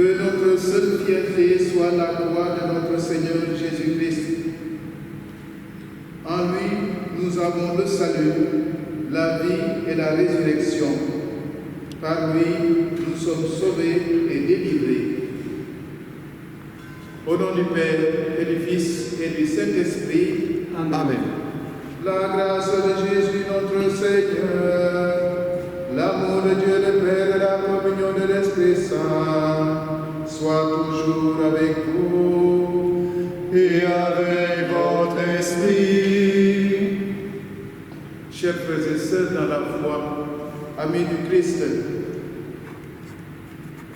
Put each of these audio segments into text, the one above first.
Que notre seule fierté soit la croix de notre Seigneur Jésus-Christ. En lui, nous avons le salut, la vie et la résurrection. Par lui, nous sommes sauvés et délivrés. Au nom du Père et du Fils et du Saint-Esprit. Amen. La grâce de Jésus notre Seigneur, l'amour de Dieu le Père et la communion de l'Esprit Saint soit toujours avec vous Et avec votre esprit. Chers frères et sœurs dans la foi, amis du Christ,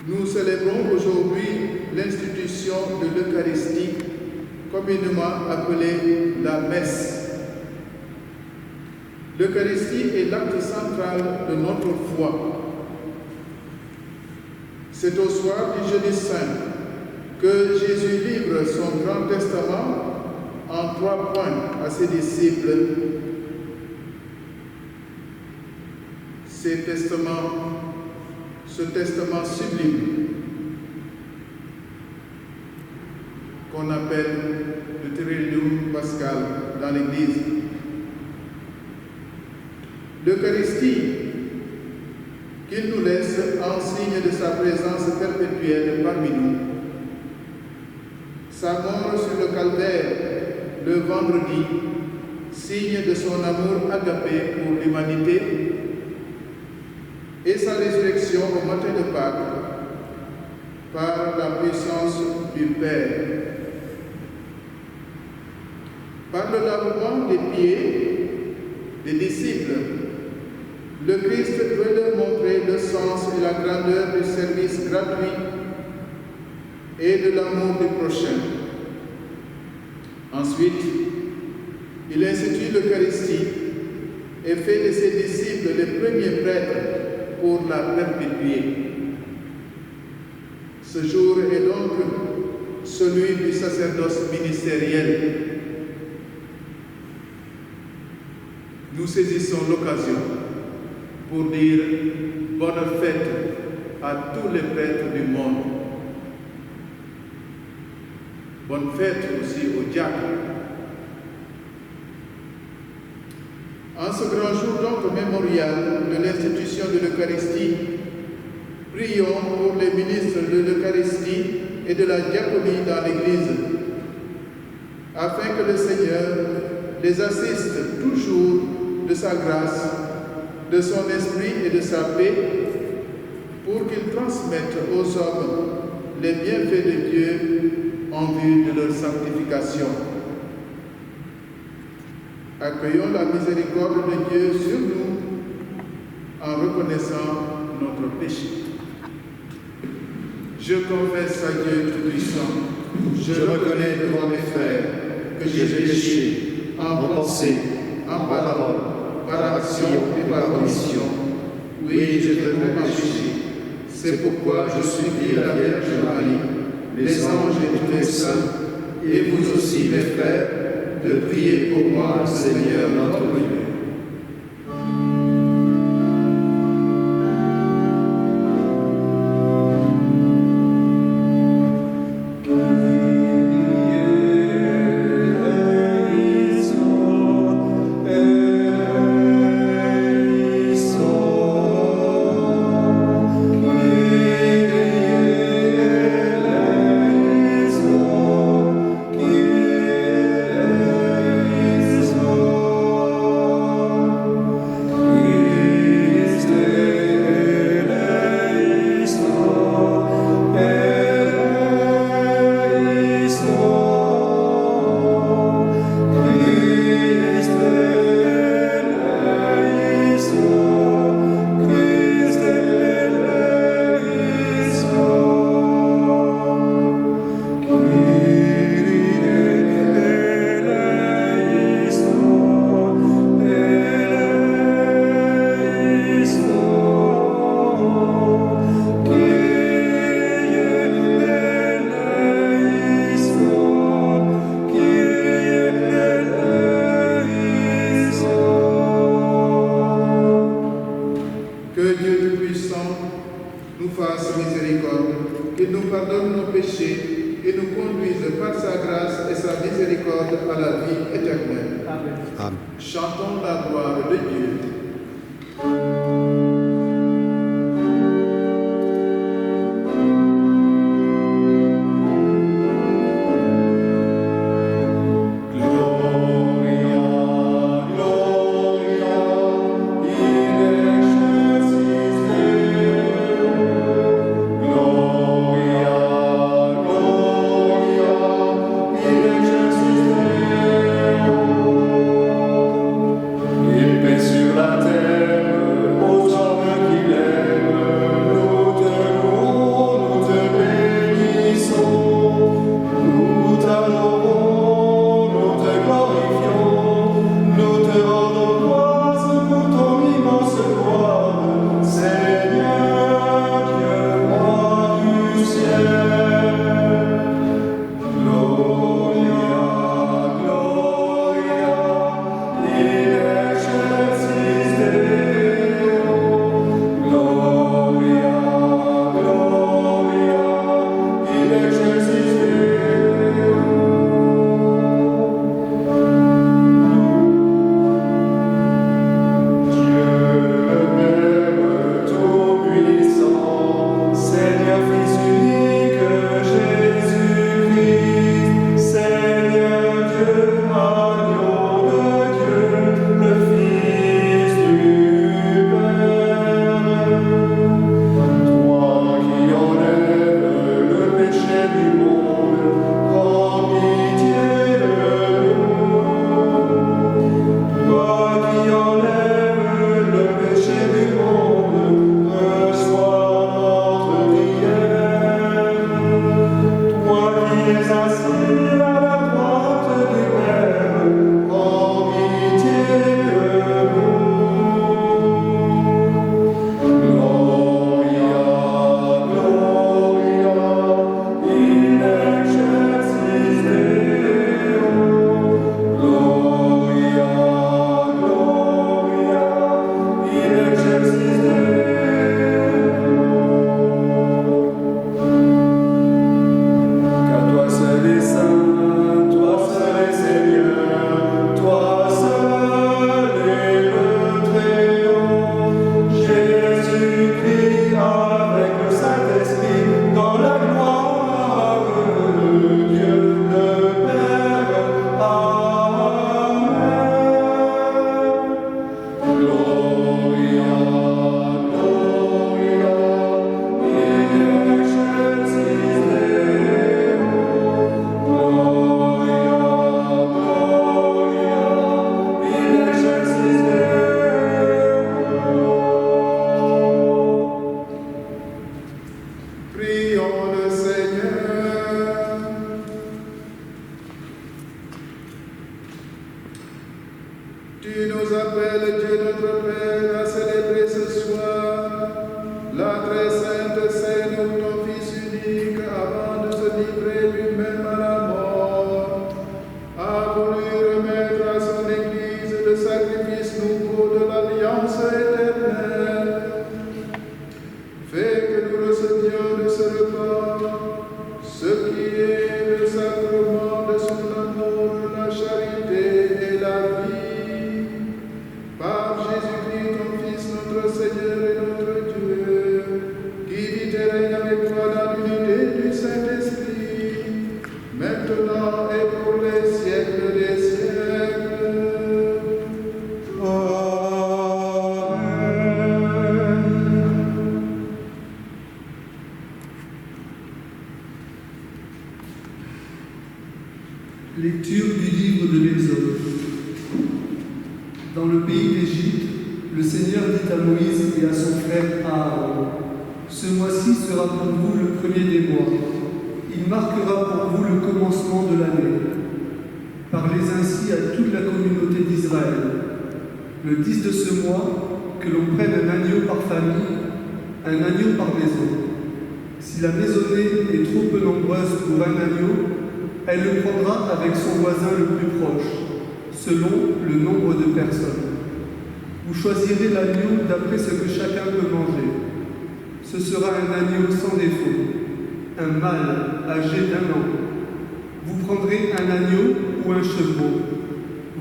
nous célébrons aujourd'hui l'institution de l'Eucharistie, communément appelée la messe. L'Eucharistie est l'acte central de notre foi. C'est au soir du jeudi saint que Jésus livre son grand testament en 3 points à ses disciples. Ce testament sublime qu'on appelle le Triduum pascal dans l'Église. L'Eucharistie qu'il nous laisse en signe de sa présence perpétuelle parmi nous. Sa mort sur le calvaire le vendredi, signe de son amour agapé pour l'humanité, et sa résurrection au matin de Pâques par la puissance du Père. Par le lavement des pieds des disciples, le Christ veut leur montrer le sens et la grandeur du service gratuit et de l'amour du prochain. Ensuite, il institue l'Eucharistie et fait de ses disciples les premiers prêtres pour la perpétuer. Ce jour est donc celui du sacerdoce ministériel. Nous saisissons l'occasion pour dire bonne fête à tous les prêtres du monde. Bonne fête aussi aux diacres. En ce grand jour donc mémorial de l'institution de l'Eucharistie, prions pour les ministres de l'Eucharistie et de la diaconie dans l'Église, afin que le Seigneur les assiste toujours de sa grâce, de son esprit et de sa paix, pour qu'ils transmettent aux hommes les bienfaits de Dieu en vue de leur sanctification. Accueillons la miséricorde de Dieu sur nous en reconnaissant notre péché. Je confesse à Dieu Tout-Puissant, Je reconnais devant mes frères que j'ai péché en pensée, en parole, par action et par omission. Oui, j'ai vraiment péché. C'est pourquoi je supplie la Vierge Marie, les anges et tous les saints, et vous aussi, mes frères, de prier pour moi, Seigneur notre Dieu. Oh accède à la vie éternelle. Amen. Amen. Chantons la gloire de Dieu. Il paie sur la terre aux hommes qu'il aime. Nous te louons, nous te bénissons. Nous t'adorons, nous te glorifions. Nous te rendons grâce pour ton immense gloire. Seigneur Dieu, roi du ciel. Gloria, Gloria, in excelsis Deo. Gloria, Gloria, in excelsis Deo. Dieu Père tout-puissant, Seigneur Fils unique Jésus-Christ, Seigneur Dieu, agneau de Dieu, le Fils du Père. Toi qui enlèves le péché du monde, prends pitié de nous. Toi qui enlèves le péché du monde, reçois notre prière. Toi qui es assis à la droite du Père, prends pitié de nous. Gloria, Gloria, in excelsis Deo. Gloria, Gloria, in excelsis Deo. Car toi seul est saint, toi seul est Seigneur, toi seul est le Très-Haut. Jésus-Christ avec le Saint-Esprit, dans la gloire de Dieu le Père. Amen. Gloria, Gloria, in excelsis Deo. Gloria, Gloria, in excelsis Deo. Prions le Seigneur. Tu nous appelles, Dieu notre Père, à célébrer ce soir la très sainte scène où ton Fils unique, avant de se livrer lui-même à la mort, a voulu remettre à son Église le sacrifice nouveau de l'alliance éternelle. Fais que nous recevions de ce repas ce qui est le sacrement de son amour, la charité et la vie. Par Jésus-Christ, ton Fils, notre Seigneur et notre Dieu, qui vit et règne avec toi dans l'unité du Saint-Esprit, maintenant et pour les siècles des siècles. Amen. Lecture du livre de l'Exode. Dans le pays d'Égypte, le Seigneur dit à Moïse et à son frère Aaron, « Ce mois-ci sera pour vous le premier des mois. Il marquera pour vous le commencement de l'année. Parlez ainsi à toute la communauté d'Israël. Le 10 de ce mois, que l'on prenne un agneau par famille, un agneau par maison. Si la maisonnée est trop peu nombreuse pour un agneau, elle le prendra avec son voisin le plus proche, selon le nombre de personnes. Vous choisirez l'agneau d'après ce que chacun peut manger. Ce sera un agneau sans défaut, un mâle âgé d'1 an. Vous prendrez un agneau ou ou un chevreau.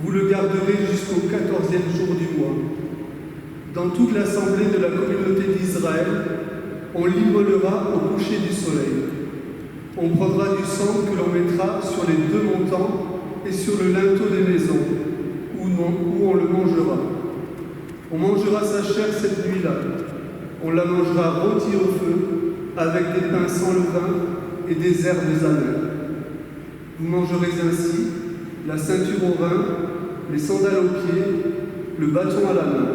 Vous le garderez jusqu'au 14e jour du mois. Dans toute l'assemblée de la communauté d'Israël, on l'immolera au coucher du soleil. On prendra du sang que l'on mettra sur les deux montants et sur le linteau des maisons, où on le mangera. On mangera sa chair cette nuit-là. On la mangera rôtie au feu, avec des pains sans levain et des herbes amères. Vous mangerez ainsi la ceinture au rein, les sandales aux pieds, le bâton à la main.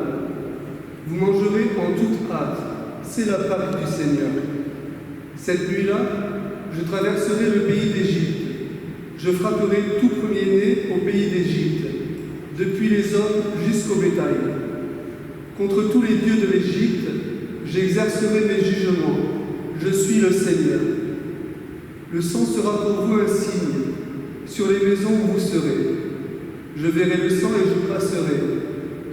Vous mangerez en toute hâte, c'est la Pâque du Seigneur. Cette nuit-là, je traverserai le pays d'Égypte. Je frapperai tout premier-né au pays d'Égypte, depuis les hommes jusqu'au bétail. Contre tous les dieux de l'Égypte, j'exercerai mes jugements. Je suis le Seigneur. Le sang sera pour vous un signe sur les maisons où vous serez. Je verrai le sang et je passerai.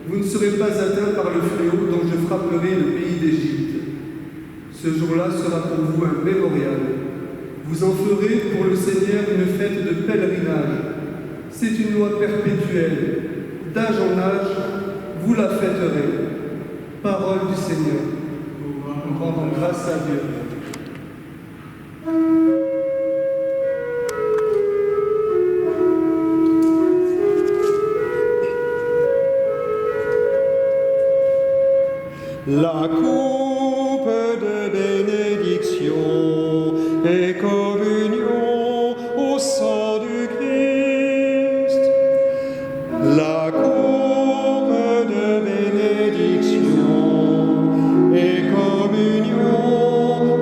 Vous ne serez pas atteints par le fléau dont je frapperai le pays d'Égypte. Ce jour-là sera pour vous un mémorial. Vous en ferez pour le Seigneur une fête de pèlerinage. C'est une loi perpétuelle. D'âge en âge, vous la fêterez. Parole du Seigneur. Nous rendons grâce à Dieu. La coupe de bénédiction et communion au sang du Christ. La coupe de bénédiction et communion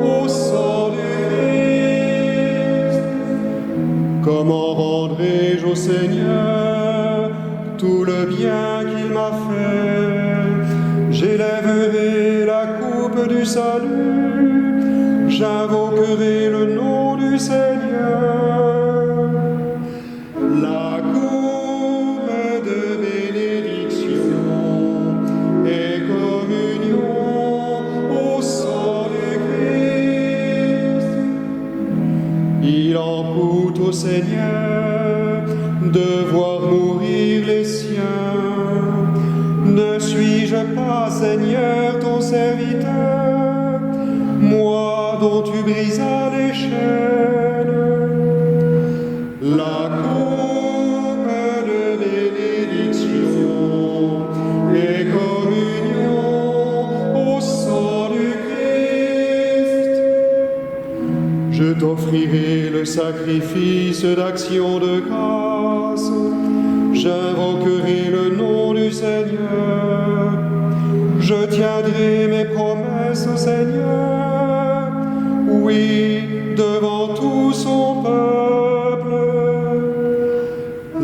au sang du Christ. Comment rendrai-je au Seigneur tout le bien qu'il m'a fait? J'élèverai la coupe du salut, j'invoquerai le nom du Seigneur. La coupe de bénédiction et communion au sang du Christ. Il en coûte au Seigneur de voir mourir les siens. Ne suis-je pas, Seigneur, ton serviteur, moi dont tu brisas les chaînes? La coupe de bénédiction et communion au sang du Christ. Je t'offrirai le sacrifice d'action de grâce. J'invoquerai le nom du Seigneur. Je tiendrai mes promesses au Seigneur. Oui, devant tout son peuple.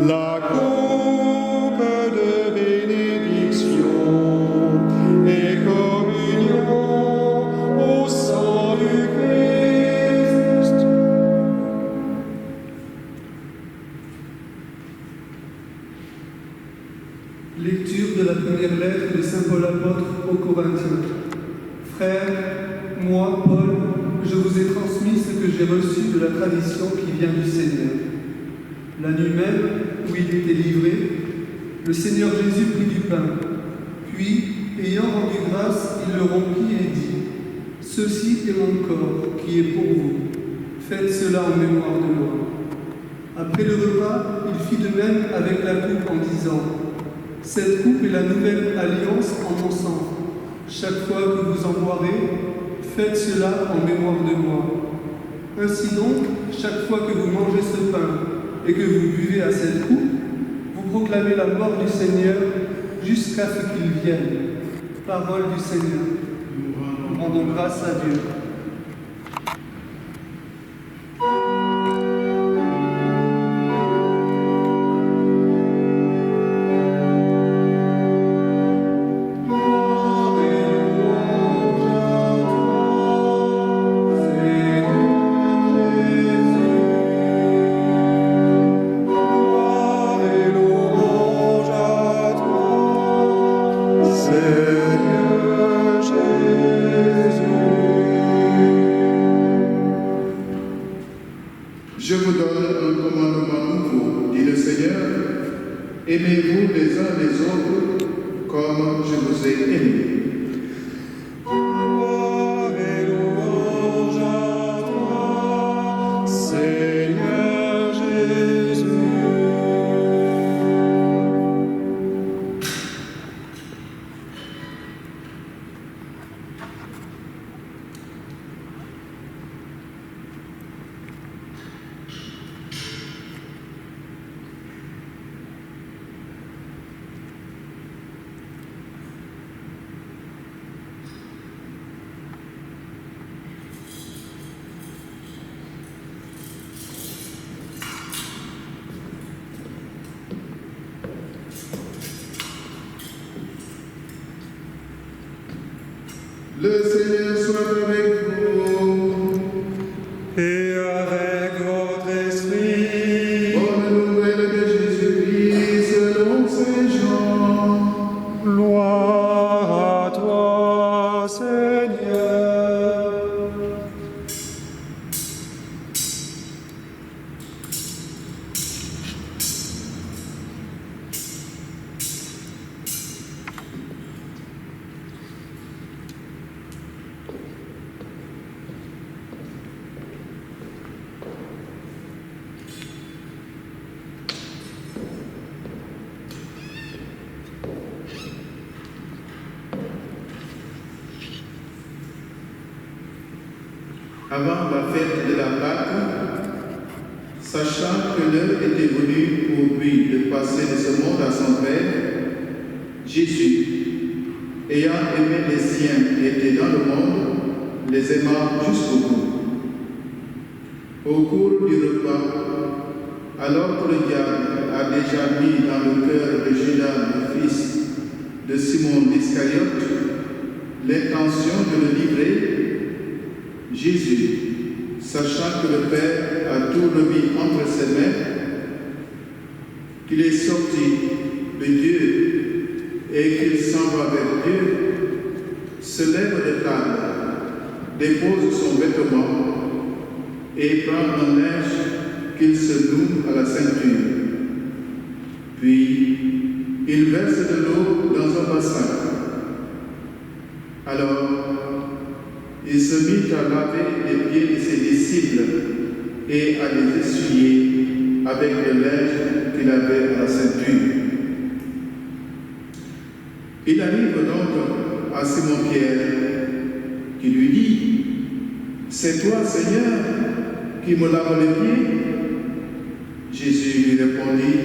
La coupe de bénédiction et communion au sang du Christ. Lecture de la première lettre de saint Paul apôtre aux Corinthiens. Frères, moi, Paul, je vous ai transmis ce que j'ai reçu de la tradition qui vient du Seigneur. La nuit même, où il était livré, le Seigneur Jésus prit du pain, puis, ayant rendu grâce, il le rompit et dit : « Ceci est mon corps qui est pour vous. Faites cela en mémoire de moi. » Après le repas, il fit de même avec la coupe en disant : « Cette coupe est la nouvelle alliance en mon sang. Chaque fois que vous en boirez, faites cela en mémoire de moi. Ainsi donc, chaque fois que vous mangez ce pain et que vous buvez à cette coupe, vous proclamez la mort du Seigneur jusqu'à ce qu'il vienne. » Parole du Seigneur. Nous rendons grâce à Dieu. Seigneur Jésus. Aimez-vous les uns les autres comme je vous ai aimé. Gloire et louange à toi, Seigneur Jésus. Le Seigneur soit avec vous. Et avec votre esprit, Bonne nouvelle de Jésus-Christ selon Saint Jean. gloire à toi, Seigneur. Avant la fête de la Pâque, sachant que l'heure était venue pour lui de passer de ce monde à son Père, Jésus, ayant aimé les siens qui étaient dans le monde, les aima jusqu'au bout. Au cours du repas, alors que le diable a déjà mis dans le cœur de Judas, le fils de Simon l'Iscariote, l'intention de le livrer, Jésus, sachant que le Père a tout remis entre ses mains, qu'il est sorti de Dieu et qu'il s'en va vers Dieu, se lève de table, dépose son vêtement et prend un linge qu'il se noue à la ceinture. Puis, il verse de l'eau dans un bassin. Alors, il se mit à laver les pieds de ses disciples et à les essuyer avec le linge qu'il avait à la ceinture. Il arrive donc à Simon-Pierre qui lui dit « C'est toi, Seigneur, qui me lave les pieds ?» Jésus lui répondit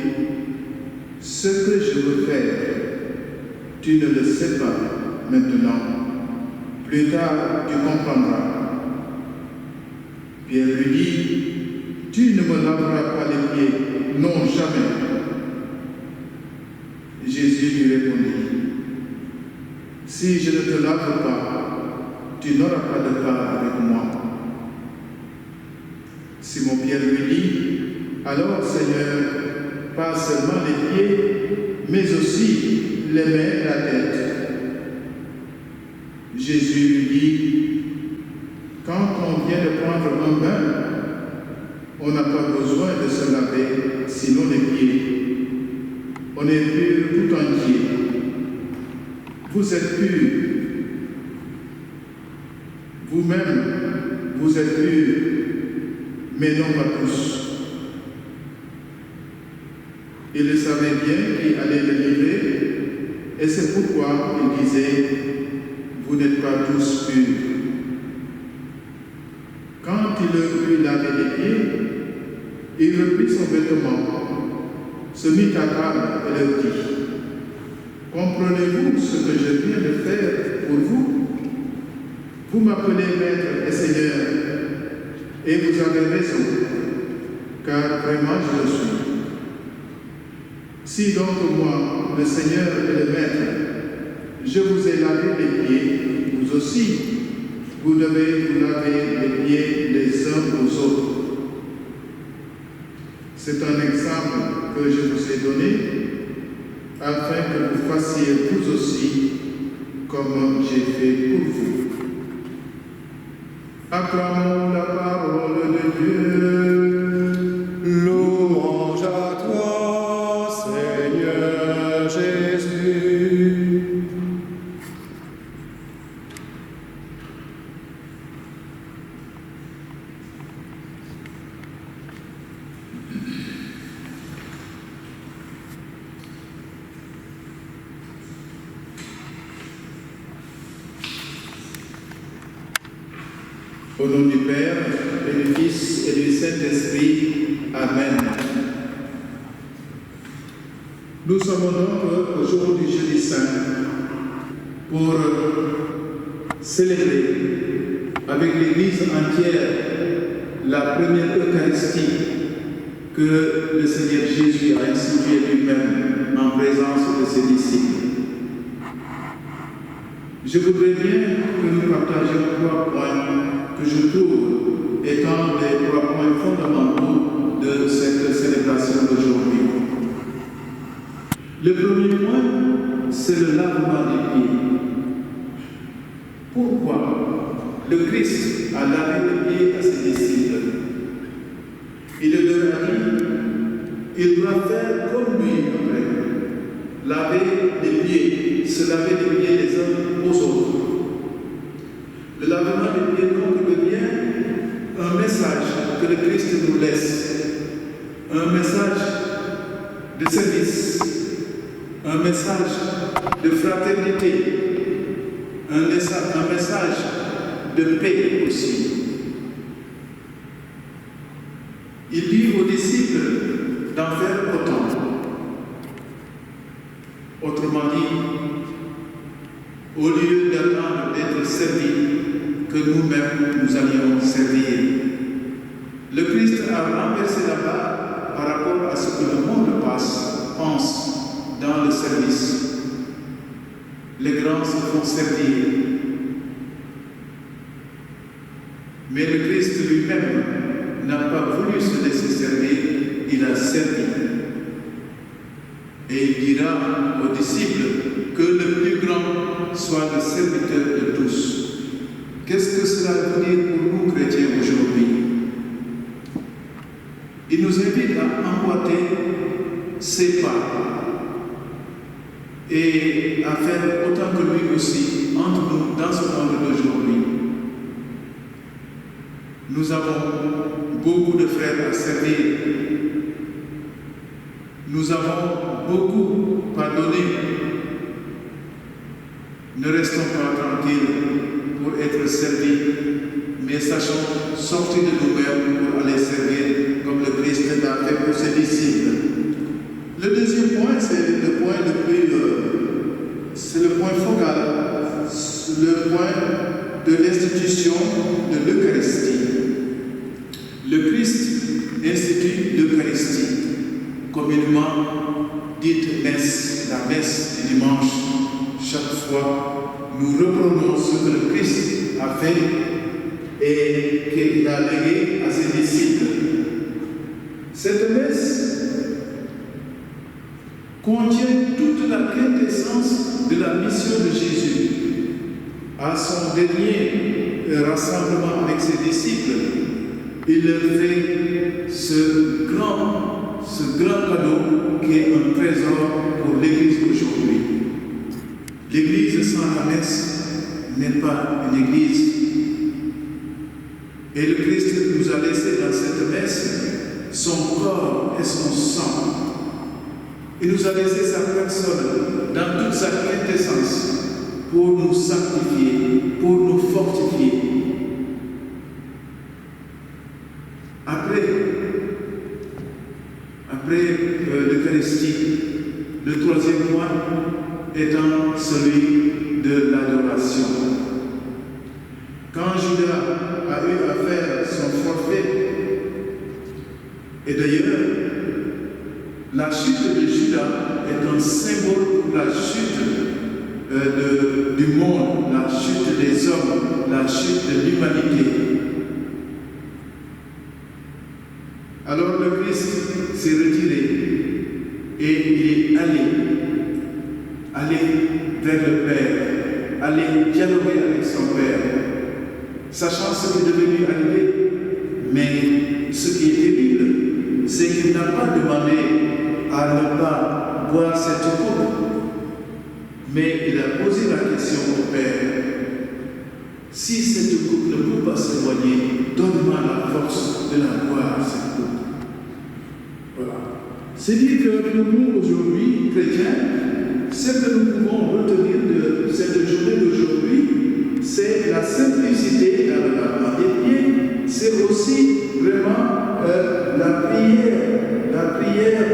« Ce que je veux faire, tu ne le sais pas maintenant. Plus tard, tu comprendras. » Pierre lui dit, « Tu ne me laveras pas les pieds, non jamais. » Jésus lui répondit, « Si je ne te lave pas, tu n'auras pas de part avec moi. » Simon-Pierre lui dit, « Alors, Seigneur, pas seulement les pieds, mais aussi les mains et la tête. » Jésus lui dit, « Quand on vient de prendre un bain, on n'a pas besoin de se laver, sinon les pieds. On est pur tout entier. Vous êtes purs. Vous-même, vous êtes purs, mais non pas tous. » Il savait bien qu'il allait le livrer, et c'est pourquoi il disait, « Vous n'êtes pas tous purs. » Quand il eut lavé les pieds, il reprit son vêtement, se mit à table et leur dit, « Comprenez-vous ce que je viens de faire pour vous? Vous m'appelez Maître et Seigneur, et vous avez raison, car vraiment je le suis. Si donc moi, le Seigneur et le Maître, je vous ai lavé les pieds, vous aussi, vous devez vous laver les pieds les uns aux autres. C'est un exemple que je vous ai donné, afin que vous fassiez vous aussi comme j'ai fait pour vous. » Acclamons la parole de Dieu. Louange à toi, Seigneur. Au nom du Père, et du Fils, et du Saint-Esprit. Amen. Nous sommes donc au jour du jeudi saint pour célébrer avec l'Église entière la première Eucharistie que le Seigneur Jésus a instituée lui-même en présence de ses disciples. Je voudrais bien que nous partagions 3 points que je trouve étant les 3 points fondamentaux de cette célébration d'aujourd'hui. Le premier point, c'est le lavement des pieds. Pourquoi le Christ a lavé les pieds à ses disciples? Il leur a dit, il doit faire comme lui après, laver les pieds, se laver les pieds les uns aux autres. Le lavement des pieds donc devient un message que le Christ nous laisse, un message de service, un message de fraternité, un message de paix aussi. Il dit aux disciples d'en faire autant. Autrement dit, au lieu d'attendre d'être servis, que nous-mêmes nous allions servir. Le Christ a renversé la barre par rapport à ce que le monde pense dans le service. Les grands se font servir. Mais le Christ lui-même n'a pas voulu se laisser servir, il a servi. Et il dira aux disciples que le plus grand soit le serviteur de tous. Qu'est-ce que cela veut dire pour nous chrétiens aujourd'hui? Il nous invite à emboîter ses pas et à faire autant que lui aussi entre nous dans ce monde d'aujourd'hui. Nous avons beaucoup de frères à servir. Nous avons beaucoup pardonné. Ne restons pas tranquilles pour être servis, mais sachons sortir de nous-mêmes pour aller servir comme le Christ l'a fait pour ses disciples. Le deuxième point, c'est le point c'est le point focal, le point de l'institution de l'Eucharistie. Le Christ institue l'Eucharistie, communément dite messe, la messe du dimanche. Chaque fois, nous reprenons ce que le Christ a fait et qu'il a légué à ses disciples. Cette messe contient toute la quintessence de la mission de Jésus. À son dernier rassemblement avec ses disciples, il leur fait ce grand cadeau qui est un trésor pour l'Église d'aujourd'hui. L'Église sans la messe n'est pas une Église. Et le Christ nous a laissé dans cette messe son corps et son sang. Il nous a laissé sa personne dans toute sa quintessence pour nous sanctifier, pour nous fortifier. Après l'Eucharistie, le troisième point étant celui de l'adoration. Quand Judas a eu à faire son forfait, et d'ailleurs, la chute de Judas est un symbole pour la chute du monde, la chute des hommes, la chute de l'humanité. Alors le Christ s'est retiré et il est allé vers le Père, aller dialoguer avec son Père, sachant ce qui devait lui arriver. Mais ce qui est terrible, c'est qu'il n'a pas demandé à ne pas boire cette coupe, mais il a posé la question au Père. Si cette coupe ne peut pas s'éloigner, donne-moi la force de la boire, cette coupe. Voilà. C'est dire que nous, aujourd'hui, chrétiens, ce que nous pouvons retenir de cette journée d'aujourd'hui, c'est la simplicité dans le lavement des pieds, c'est aussi vraiment la prière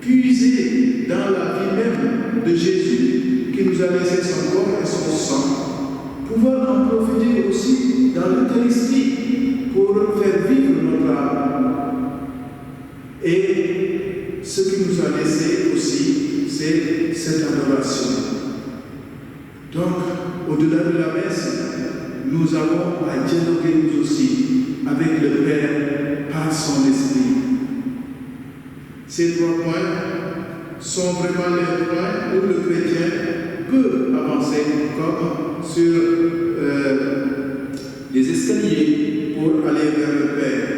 puisée dans la vie même de Jésus qui nous a laissé son corps et son sang. Pouvoir en profiter aussi dans l'Eucharistie pour faire vivre notre âme. Et ce qui nous a laissé aussi, c'est cette adoration. Donc, au-delà de la messe, nous avons à dialoguer nous aussi avec le Père par son esprit. Ces 3 points sont vraiment les points où le chrétien peut avancer comme sur les escaliers pour aller vers le Père.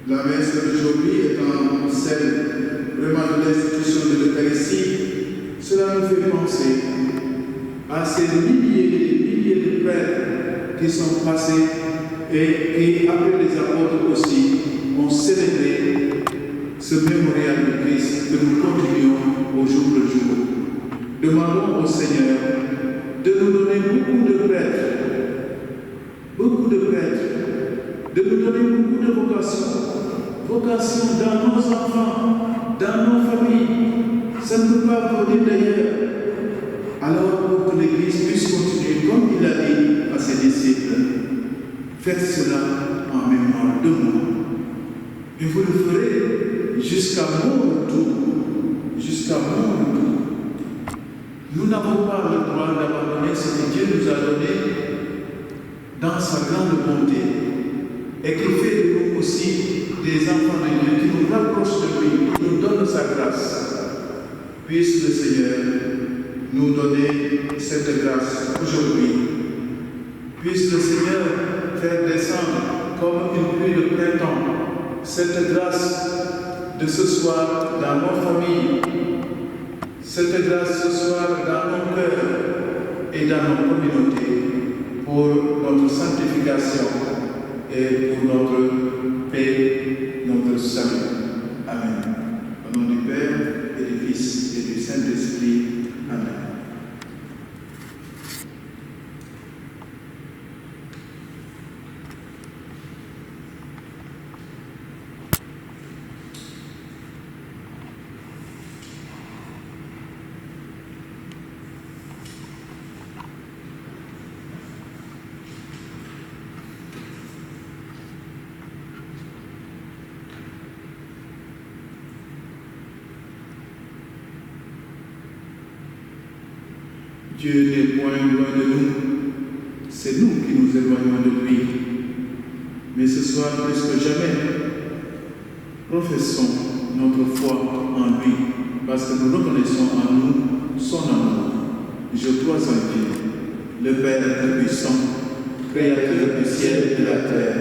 La messe d'aujourd'hui étant celle vraiment de l'institution de l'Eucharistie, cela nous fait penser à ces milliers et milliers de prêtres qui sont passés et après les apôtres aussi ont célébré ce mémorial de Christ que nous continuons au jour le jour. Demandons au Seigneur de nous donner beaucoup de prêtres, de nous donner beaucoup de vocations dans nos enfants, dans nos familles. Ça ne peut pas venir d'ailleurs. Alors pour que l'Église puisse continuer, comme il a dit à ses disciples, faites cela en mémoire de moi. Et vous le ferez jusqu'à mon retour. Nous n'avons pas le droit d'abandonner ce que Dieu nous a donné dans sa grande bonté et qui fait de nous aussi des enfants de Dieu, qui nous rapproche de lui, qui nous donne sa grâce. Puisse le Seigneur nous donner cette grâce aujourd'hui. Puisse le Seigneur faire descendre comme une pluie de printemps cette grâce de ce soir dans nos familles, cette grâce ce soir dans nos cœurs et dans nos communautés pour notre sanctification et pour notre paix, notre salut. Amen. Au nom du Père et du Fils et du Saint-Esprit. Amen. Dieu n'est point loin de nous, c'est nous qui nous éloignons de lui. Mais ce soir, plus que jamais, professons notre foi en lui, parce que nous reconnaissons en nous son amour. Je crois en Dieu, le Père Tout-Puissant, Créateur du ciel et de la terre,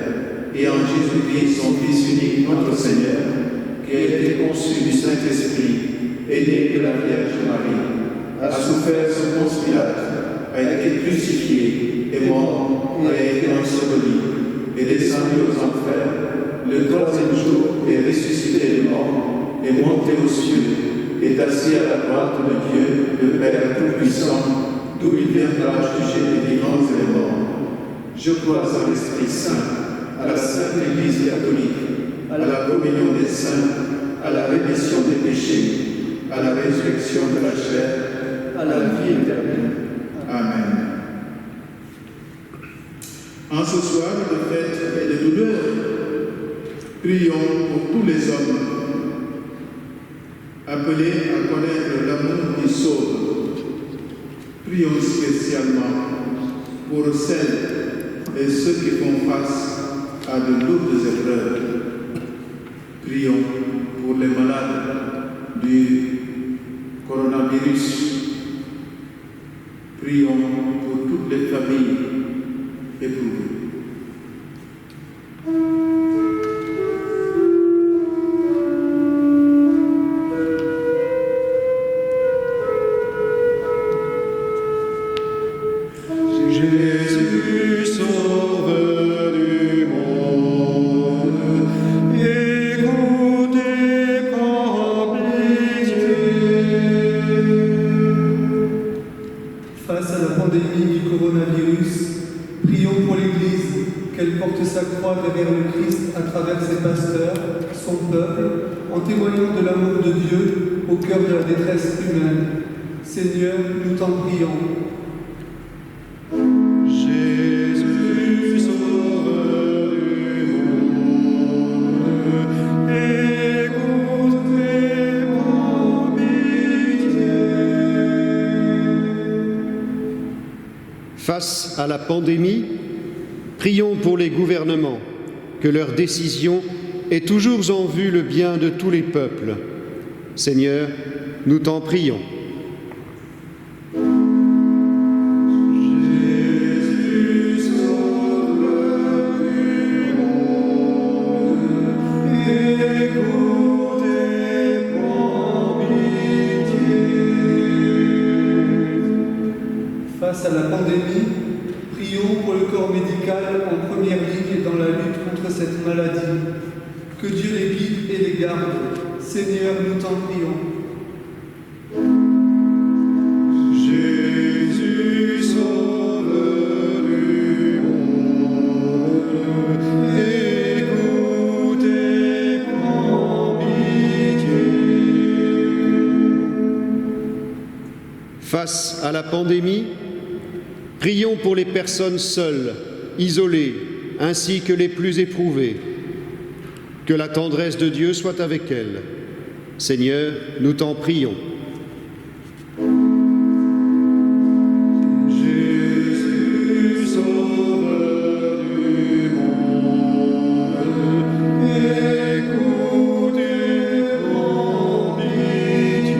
et en Jésus-Christ, son Fils unique, notre Seigneur, qui a été conçu du Saint-Esprit, et né de la Vierge Marie, a souffert sous Ponce Pilate, a été crucifié, est mort, et a été enseveli, est descendu aux enfers, le 3e jour est ressuscité des morts, est monté aux cieux, est assis à la droite de Dieu, le Père Tout-Puissant, d'où il viendra juger les vivants et les morts. Je crois en l'Esprit Saint, à la Sainte Église catholique, à la communion des saints, à la rémission des péchés, à la résurrection de la chair, à la vie éternelle. Amen. En ce soir de fête et de douleur, prions pour tous les hommes appelés à connaître l'amour qui sauve. Prions spécialement pour celles et ceux qui font face à de lourdes épreuves. Prions pour les malades du coronavirus. Prions pour toutes les familles éprouvées. Jésus, sauveur du monde, écoutez comme les travers ses pasteurs, son peuple, en témoignant de l'amour de Dieu au cœur de la détresse humaine. Seigneur, nous t'en prions. Jésus, sauveur du monde, écoute vraiment pitié. Face à la pandémie, prions pour les gouvernements, que leurs décisions aient toujours en vue le bien de tous les peuples. Seigneur, nous t'en prions. Jésus, sauveur du monde, écoute et prends pitié. Face à la pandémie, prions pour le corps médical en première ligne dans la lutte contre cette maladie. Que Dieu les guide et les garde. Seigneur, nous t'en prions. Jésus, sauveur du monde, écoute et prends pitié. Face à la pandémie, prions pour les personnes seules, isolées, ainsi que les plus éprouvées. Que la tendresse de Dieu soit avec elles. Seigneur, nous t'en prions. Jésus, sauveur du monde, écoute et prends pitié.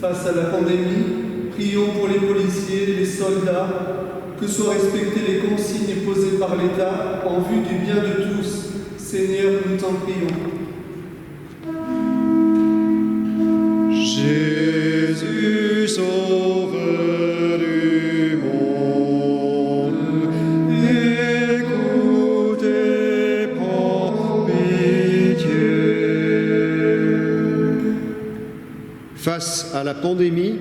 Face à la pandémie, prions pour les policiers, les soldats, que soient respectées les consignes posées par l'État en vue du bien de tous. Seigneur, nous t'en prions. Jésus, sauveur du monde, écoute et prends pitié. Face à la pandémie,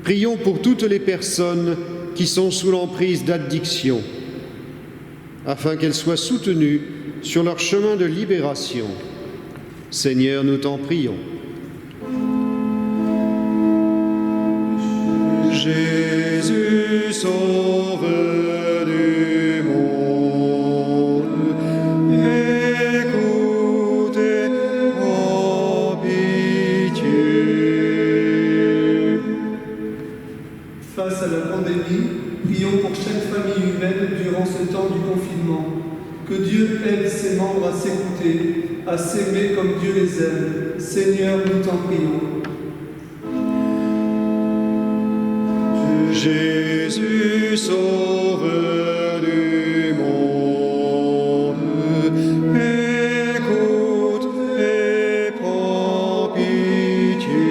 prions pour toutes les personnes qui sont sous l'emprise d'addiction, afin qu'elles soient soutenues sur leur chemin de libération. Seigneur, nous t'en prions. Jésus, sauveur du monde, écoute et prends pitié. Face à la pandémie, prions pour chaque famille humaine durant ce temps du confinement. Que Dieu aide ses membres à s'écouter, à s'aimer comme Dieu les aime. Seigneur, nous t'en prions. Jésus, sauveur du monde, écoute et prends pitié.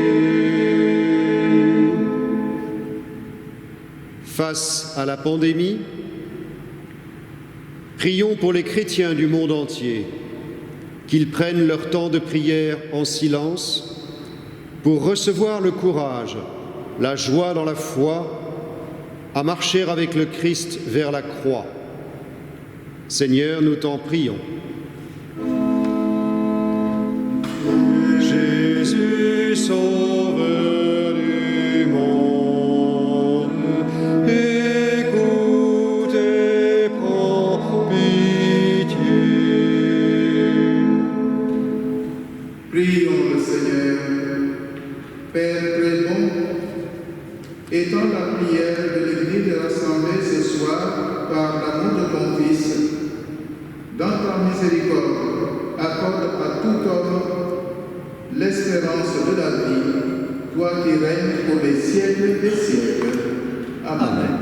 Face à la pandémie, prions pour les chrétiens du monde entier, qu'ils prennent leur temps de prière en silence pour recevoir le courage, la joie dans la foi, à marcher avec le Christ vers la croix. Seigneur, nous t'en prions. Jésus, sauveur du monde, écoute et prends pitié. Prions le Seigneur. Père très bon, étends la prière de l'Église rassemblée ce soir par l'amour de ton Fils. Dans ta miséricorde, accorde à tout homme l'espérance de la vie, toi qui règnes pour les siècles des siècles. Amen.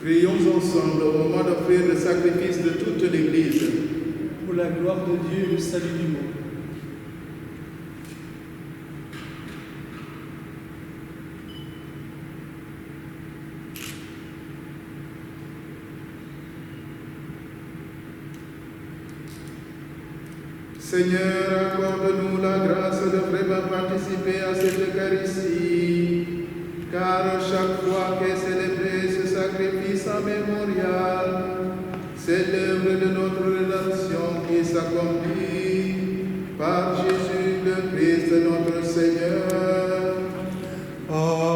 Prions ensemble au moment d'offrir le sacrifice de toute l'Église. Pour la gloire de Dieu et le salut du monde. Seigneur, accorde-nous la grâce de vraiment participer à cette Eucharistie, car chaque fois qu'est célébré ce sacrifice en mémorial, c'est l'œuvre de notre rédemption qui s'accomplit par Jésus le Christ notre Seigneur. Amen.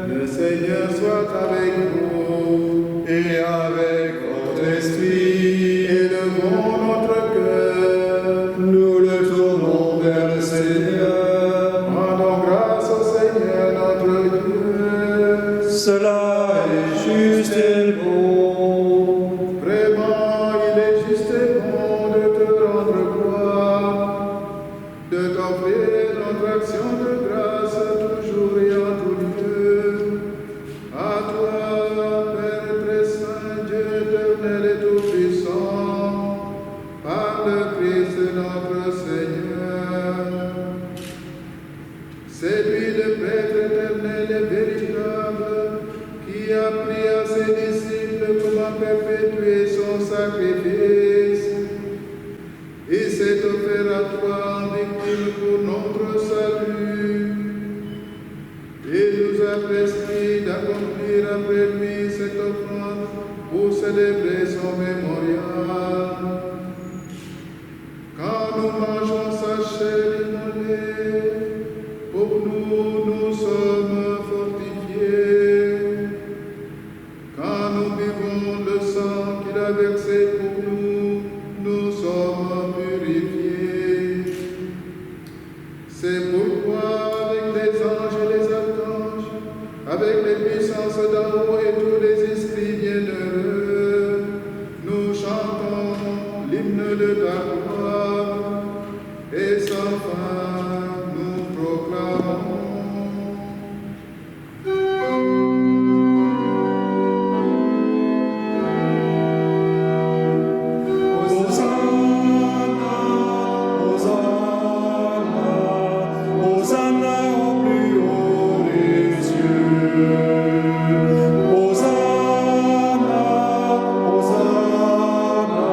Le Seigneur soit avec vous. Et avec votre esprit, Élevons notre cœur. nous le tournons vers le Seigneur. Rendons grâce au Seigneur notre Dieu. Cela est juste et bon. Vraiment, il est juste et bon de te rendre gloire, de t'offrir notre action de grâce toujours et en tout lieu. À toi, Père très saint, Dieu éternel et tout-puissant, par le Christ notre Seigneur. C'est lui le Prêtre éternel et véritable qui a appris à ses disciples comment perpétuer son sacrifice. Il s'est offert à toi en victime pour notre salut. Il nous a prescrit d'accomplir après lui cette offrande pour célébrer son mémorial. Quand nous mangeons sa chair immolée, pour nous sommes fortifiés. Quand nous buvons le sang qu'il a versé pour nous sommes purifiés. C'est pourquoi, avec les anges et les archanges, avec les puissances d'en haut et tous les esprits bienheureux, nous chantons l'hymne de ta gloire, et sans fin nous proclamons. Hosanna, Hosanna, Hosanna au plus haut des cieux. Hosanna, Hosanna,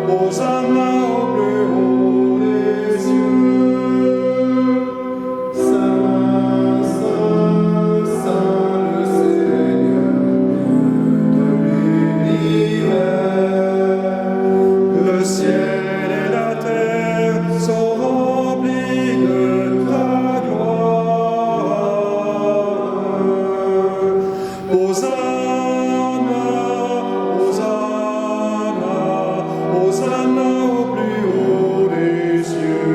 Hosanna au plus haut des cieux. Saint, Saint, Saint le Seigneur de l'univers. Le ciel et la terre sont remplis de ta gloire. Hosanna, Hosanna, Hosanna au plus haut des cieux.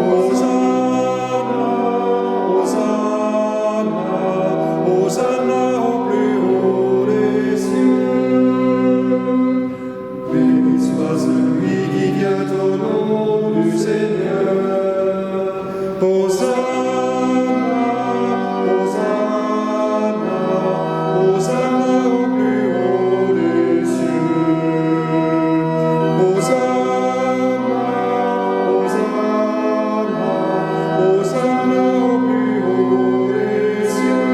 Hosanna, Hosanna, Hosanna au plus haut des cieux. Béni soit celui qui vient au nom du Seigneur. Hosanna, Hosanna, Hosanna au plus haut des cieux. Hosanna, Hosanna, Hosanna au plus haut des cieux.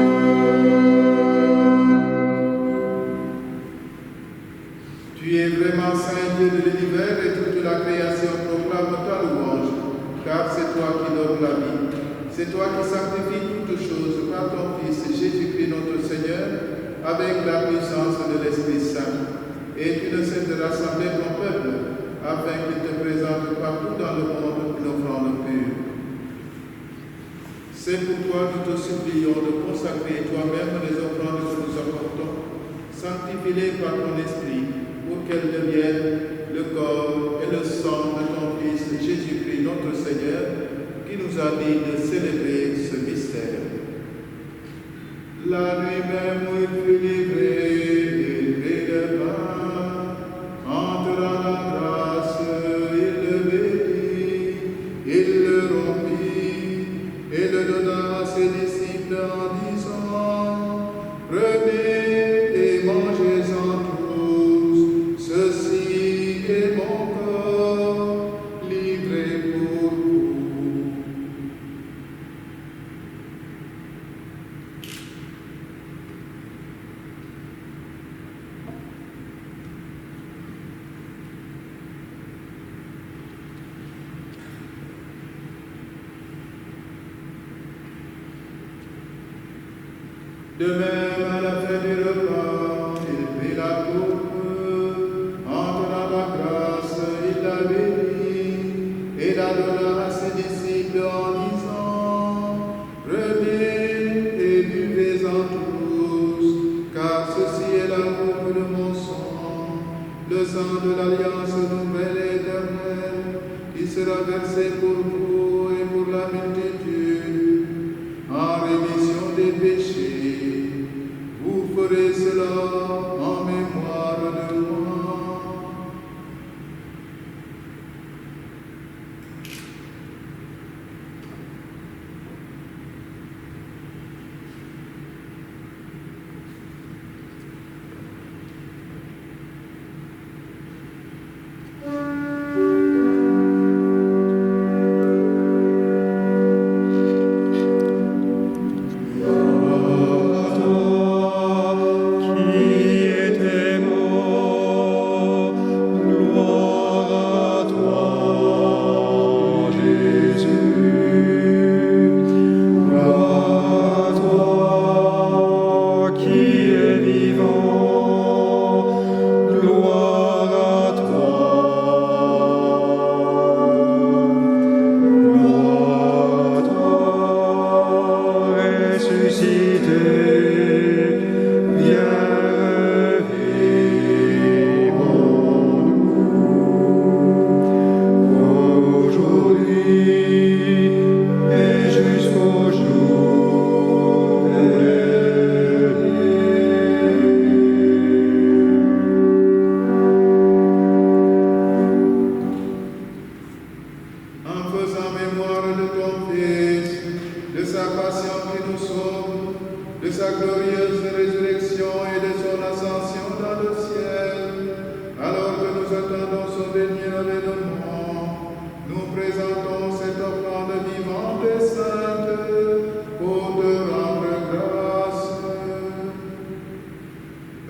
Tu es vraiment saint Dieu de l'univers et toute la création proclame ta louange, car c'est toi qui donnes la vie. C'est toi qui sanctifies toutes choses par ton Fils Jésus-Christ notre Seigneur, avec la puissance de l'Esprit Saint. Et tu ne cesses de rassembler ton peuple, afin qu'il te présente partout dans le monde une offrande pure. C'est pourquoi nous te supplions de consacrer toi-même les offrandes que nous apportons. Sanctifie-les par ton esprit, pour qu'elles deviennent le corps et le sang de ton Fils Jésus-Christ notre Seigneur, qui nous a dit de célébrer ce mystère. La nuit même où il fut livré, il prit le pain, entrant dans la grâce, il le bénit, il le rompit et le donna à ses disciples en disant: est mon corps, livré pour vous. De même, à la fin du repas, il prit la coupe, en donnant la grâce, il la bénit et la donna à ses disciples en disant, prenez et buvez-en tous, car ceci est la coupe de mon sang, le sang de l'alliance nouvelle et éternelle, qui sera versé pour vous et pour la multitude, en rémission des péchés. Vous ferez cela en mémoire de moi.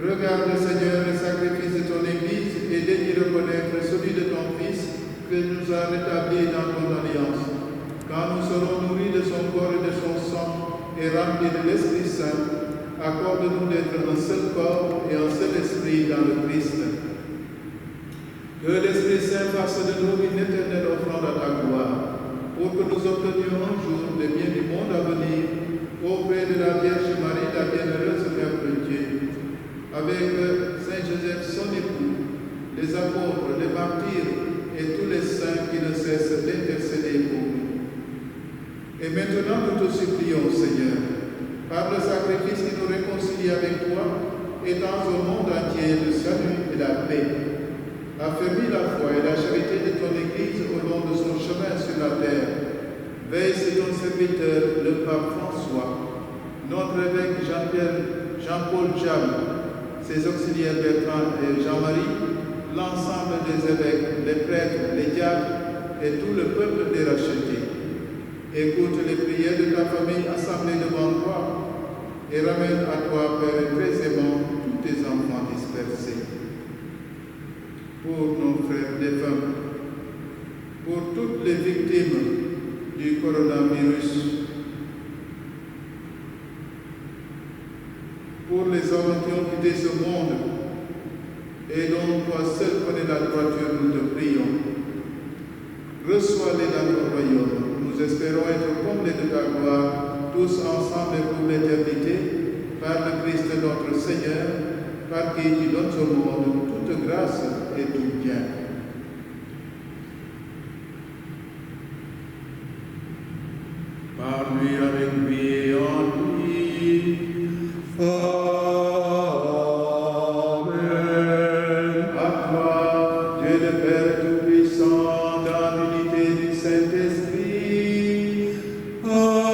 Regarde, Seigneur, le sacrifice de ton Église et daignes reconnaître celui de ton Fils que nous a rétabli dans ton alliance. Quand nous serons nourris de son corps et de son sang et remplis de l'Esprit Saint, accorde-nous d'être un seul corps et un seul esprit dans le Christ. Que l'Esprit Saint fasse de nous une éternelle offrande à ta gloire, pour que nous obtenions un jour les biens du monde à venir auprès de la Vierge Marie, la bienheureuse Mère de Dieu, avec Saint Joseph, son époux, les apôtres, les martyrs et tous les saints qui ne cessent d'intercéder pour nous. Et maintenant, nous te supplions, Seigneur, par le sacrifice qui nous réconcilie avec toi, étends au monde entier le salut et la paix. Affermis la foi et la charité de ton Église au long de son chemin sur la terre. Veille sur ton serviteur, le pape François, notre évêque Jean-Paul Jam, ses auxiliaires Bertrand et Jean-Marie, l'ensemble des évêques, les prêtres, les diacres et tout le peuple des rachetés. Écoute les prières de ta famille assemblée devant toi et ramène à toi, Père très aimant, tous tes enfants dispersés. Pour nos frères défunts, pour toutes les victimes du coronavirus, pour les hommes qui ont quitté ce monde et dont toi seul connais la droiture, nous te prions. Reçois-les dans ton royaume. Nous espérons être comblés de ta gloire, tous ensemble et pour l'éternité, par le Christ notre Seigneur, par qui tu donnes au monde toute grâce et tout bien. Par lui, avec lui et en lui. Amen. À toi, Dieu le Père Tout-Puissant, dans l'unité du Saint-Esprit. Amen.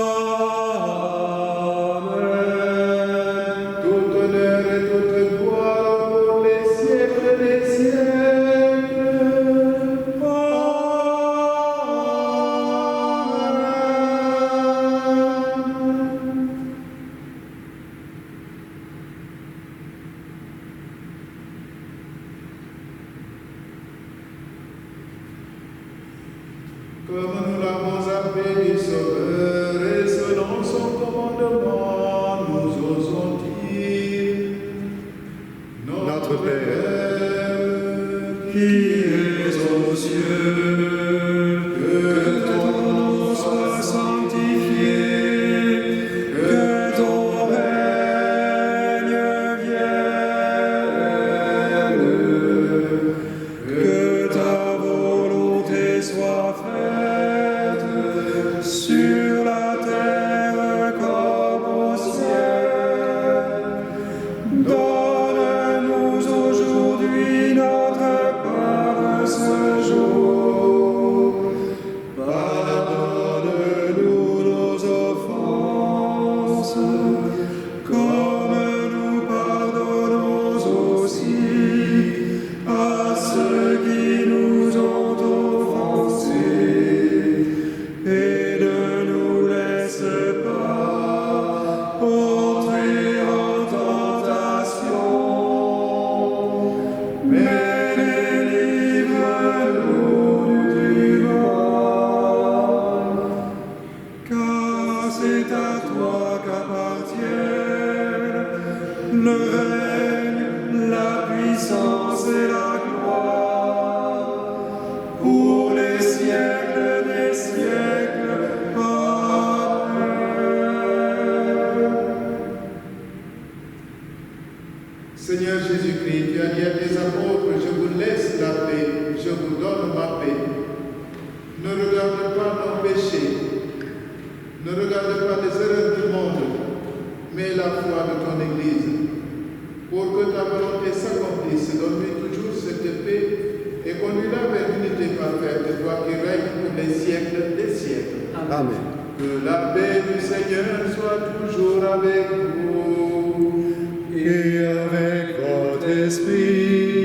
Toute honneur et toute gloire pour les siècles des siècles. Comme nous l'avons appelé du Sauveur et selon son commandement, nous osons dire Notre Père, qui es aux cieux, que ton nom soit sanctifié, que ton règne vienne, que ta volonté soit faite sur la terre comme au ciel. Donne-nous aujourd'hui notre pain de ce jour. Pardonne-nous nos offenses, comme nous pardonnons aussi à ceux qui nous ont offensés. Et ne nous laisse pas entrer en tentation, mais délivre-nous du mal. Car c'est à toi qu'appartiennent le règne, la puissance et la gloire, pour les siècles des siècles. Amen. Seigneur Jésus-Christ, tu as dit à tes apôtres, je vous laisse la paix, je vous donne ma paix. Ne regarde pas nos péchés, ne regarde pas les erreurs du monde, mais la foi de ton Église. Pour que ta volonté s'accomplisse, donne-lui toujours cette paix et conduis-la vers l'unité parfaite, toi qui règnes pour les siècles des siècles. Amen. Que la paix du Seigneur soit toujours avec vous. Et avec votre esprit.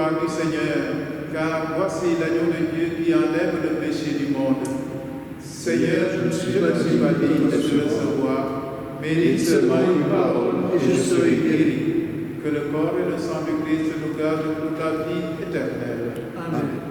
gloire du Seigneur, car voici l'agneau de Dieu qui enlève le péché du monde. Seigneur, je ne suis pas digne de te recevoir, mais dis seulement une parole et je serai guéri. Que le corps et le sang du Christ nous gardent pour la vie éternelle. Amen.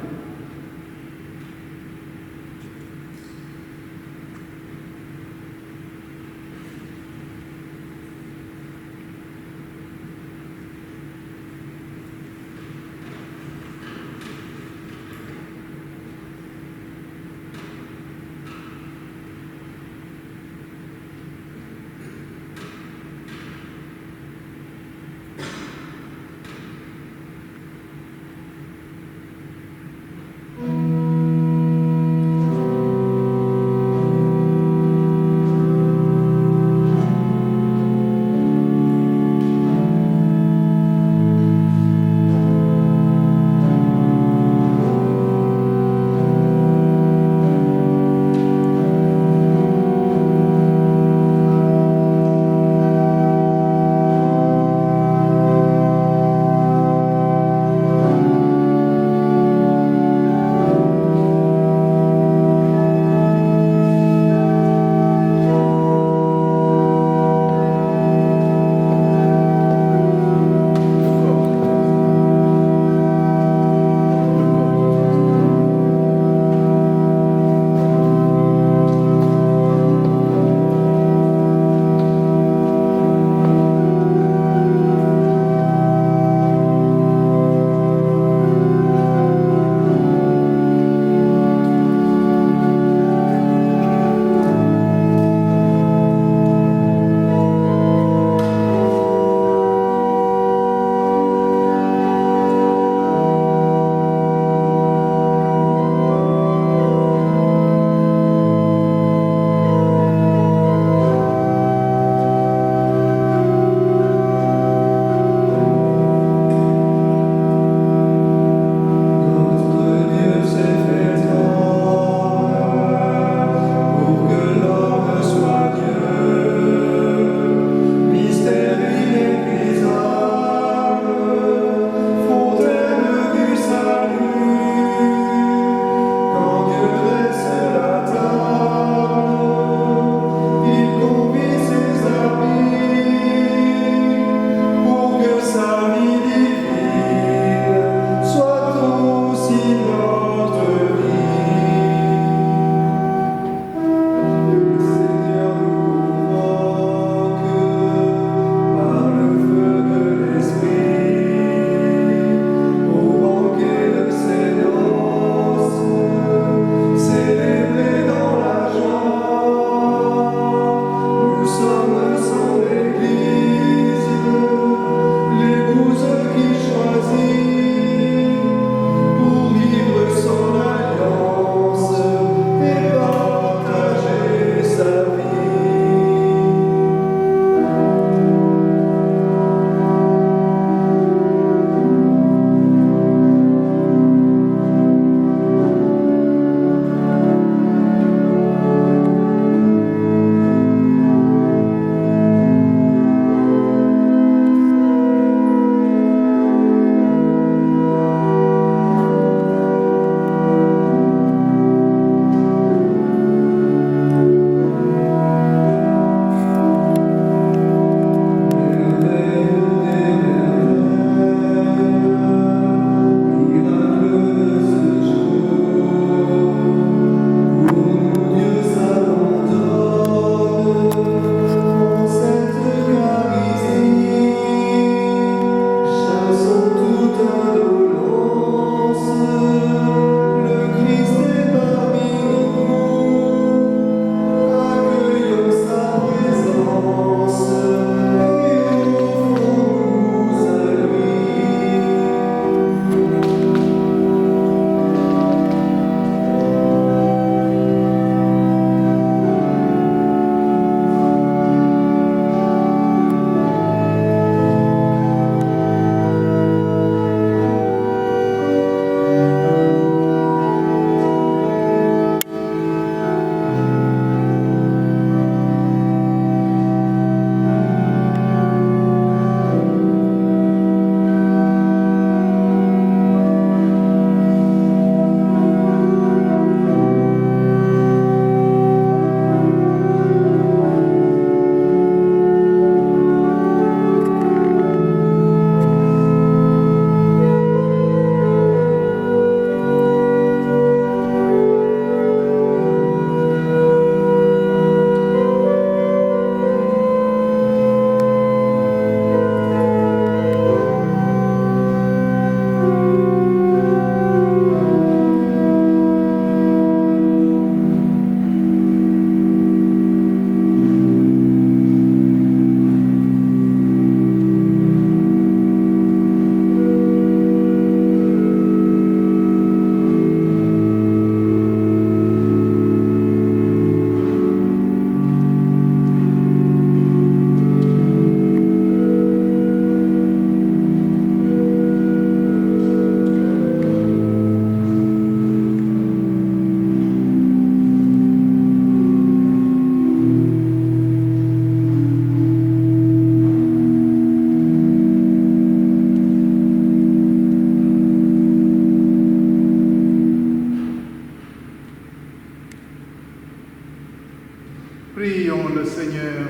le Seigneur.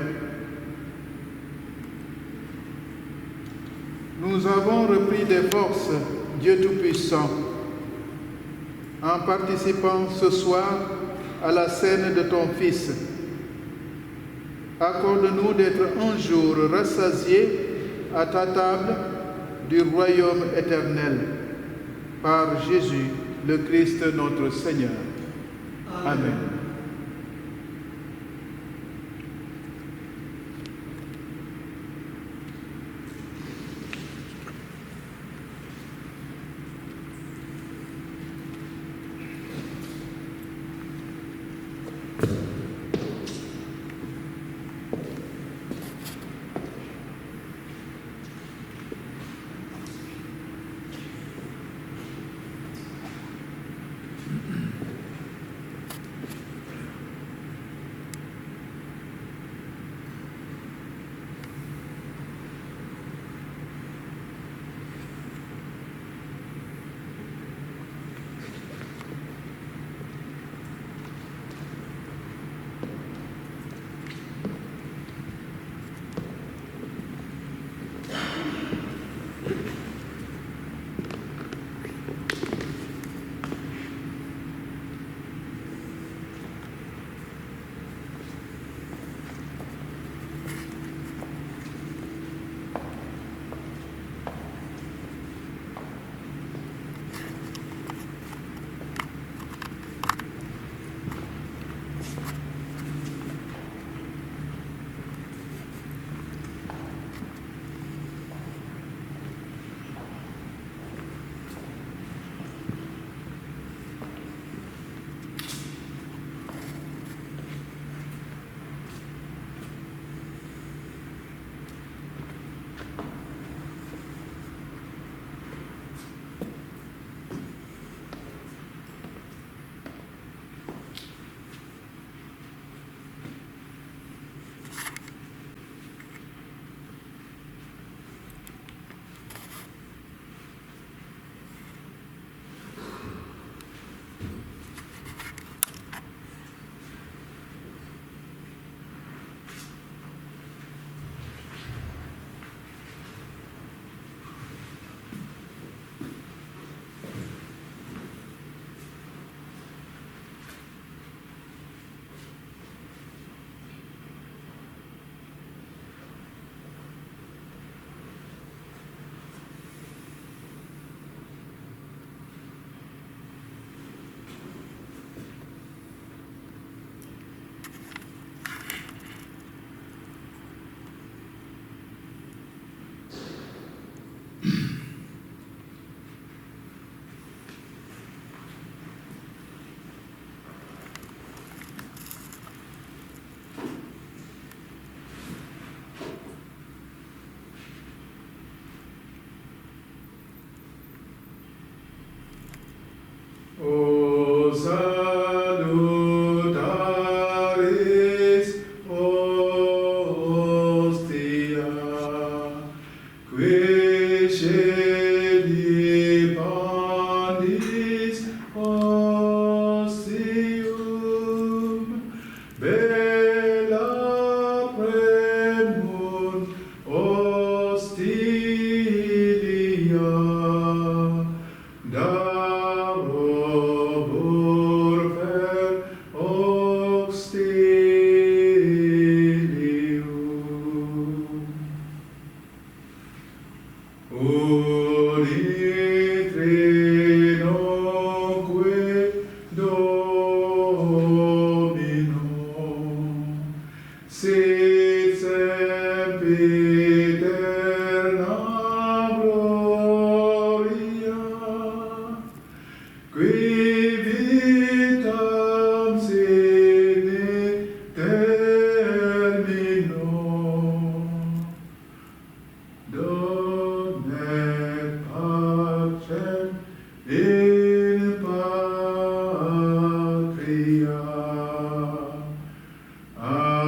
Nous avons repris des forces, Dieu Tout-Puissant, en participant ce soir à la scène de ton Fils. Accorde-nous d'être un jour rassasiés à ta table du royaume éternel, par Jésus, le Christ notre Seigneur. Amen. O salutaris hostia, qui cedi pandis ostium, bella premunt hostilia, darobur per oxtilium. Unitrinoque Domino, sit sempiterna gloria, qui vitam sine termino, donet pacem in patria. Amen.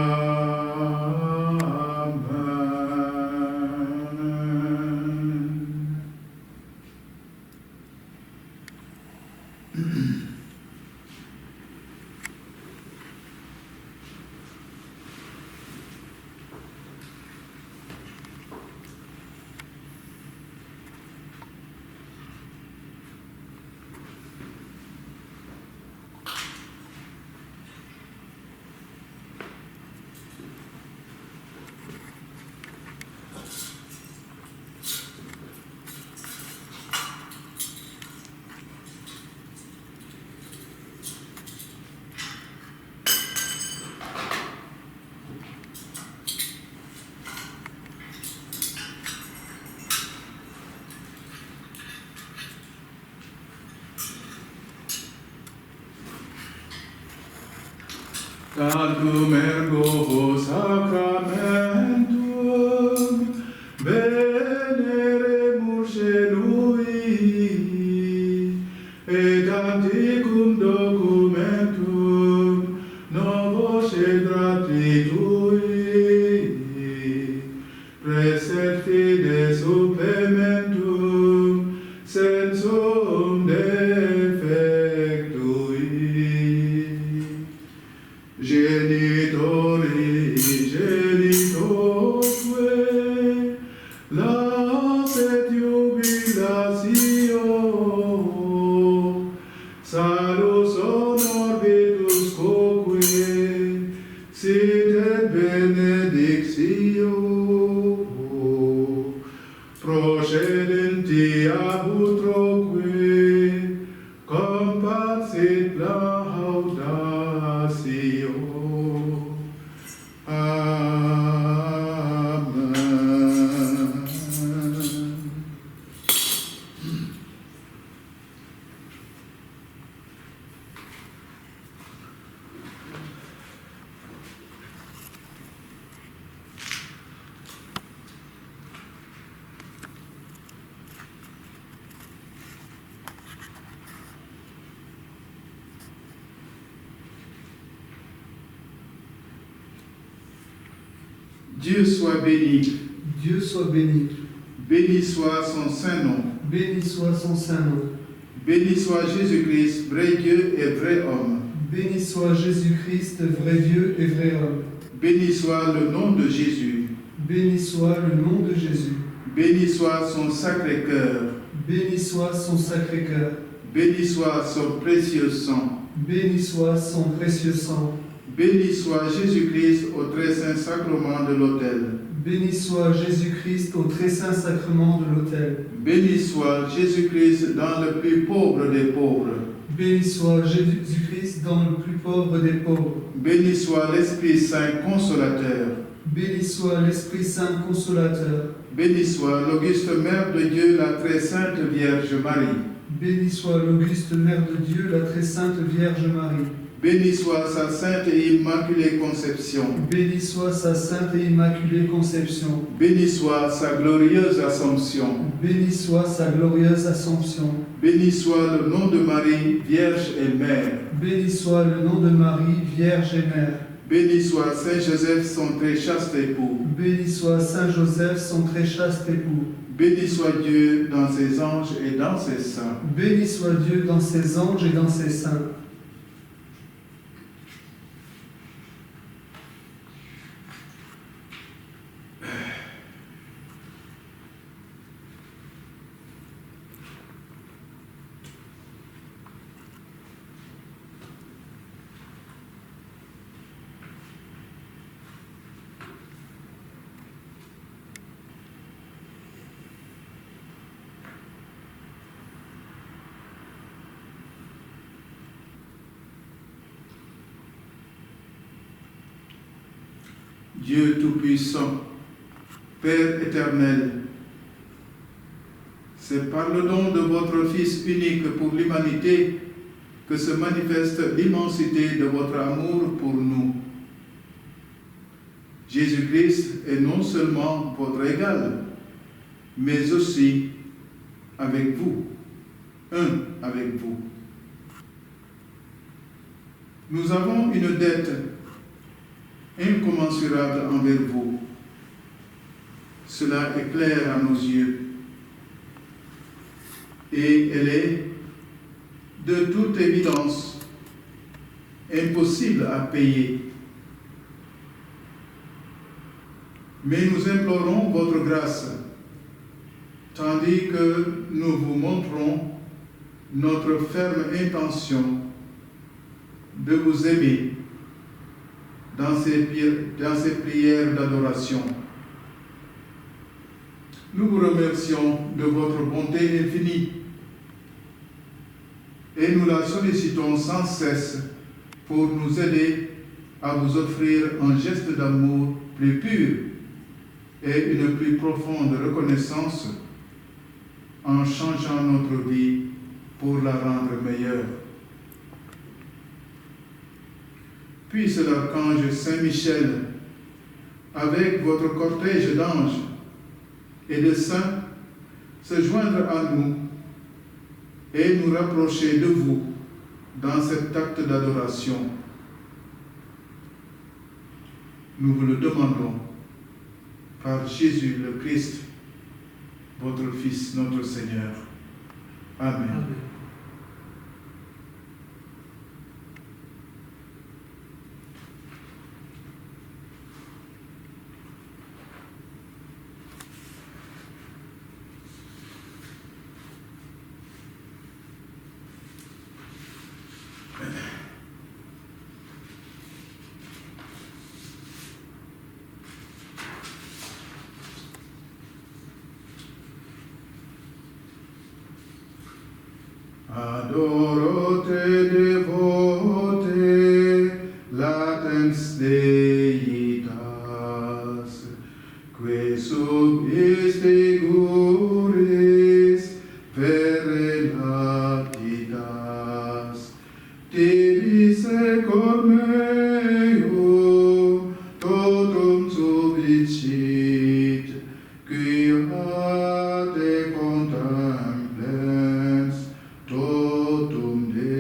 Tantum ergo sacramentum veneremus celui, et antiquum documentum novos et gratuitui, precepti de supplementum sensum defectui. Genitori, genitoque, lacet jubilatio, salus honor vitus quoque, sit et benedictio, procedenti ab utroque, compatsit laudatio. Amen. Dieu soit béni, Dieu soit béni. béni soit son saint nom, Béni soit son saint nom. béni soit Jésus-Christ, vrai Dieu et vrai homme, Béni soit Jésus-Christ, vrai Dieu et vrai homme. béni soit le nom de Jésus, Béni soit le nom de Jésus. béni soit son sacré cœur, Béni soit son sacré cœur. béni soit son précieux sang, Béni soit son précieux sang. béni soit Jésus-Christ au très saint sacrement de l'autel, Béni soit Jésus-Christ au très saint sacrement de l'autel. béni soit Jésus-Christ dans le plus pauvre des pauvres, Béni soit Jésus-Christ dans le plus pauvre des pauvres. béni soit l'Esprit Saint consolateur, Béni soit l'Esprit Saint consolateur. béni soit l'auguste Mère de Dieu, la très sainte Vierge Marie, Béni soit l'auguste Mère de Dieu, la très sainte Vierge Marie. béni soit sa sainte et immaculée conception, Béni soit sa sainte et immaculée conception. béni soit sa glorieuse assomption, Béni soit sa glorieuse assomption. béni soit le nom de Marie, Vierge et Mère, Béni soit le nom de Marie, Vierge et Mère. béni soit Saint Joseph, son très chaste époux, Béni soit Saint Joseph, son très chaste époux. béni soit Dieu dans ses anges et dans ses saints. Béni soit Dieu dans ses anges et dans ses saints. Dieu Tout-Puissant, Père éternel, c'est par le don de votre Fils unique pour l'humanité que se manifeste l'immensité de votre amour pour nous. Jésus-Christ est non seulement votre égal, mais aussi avec vous, un avec vous. Nous avons une dette incommensurable envers vous. Cela est clair à nos yeux. Et elle est, de toute évidence, impossible à payer. Mais nous implorons votre grâce, tandis que nous vous montrons notre ferme intention de vous aimer dans ces prières d'adoration. Nous vous remercions de votre bonté infinie et nous la sollicitons sans cesse pour nous aider à vous offrir un geste d'amour plus pur et une plus profonde reconnaissance en changeant notre vie pour la rendre meilleure. puisse l'archange Saint-Michel, avec votre cortège d'anges et de saints, se joindre à nous et nous rapprocher de vous dans cet acte d'adoration. Nous vous le demandons par Jésus le Christ, votre Fils, notre Seigneur. Amen. Adoro te devote, latens Deitas, que sub iste guris verelatitas, tibi secor meo, totum sublicit, quia te contemplens, totum Deo.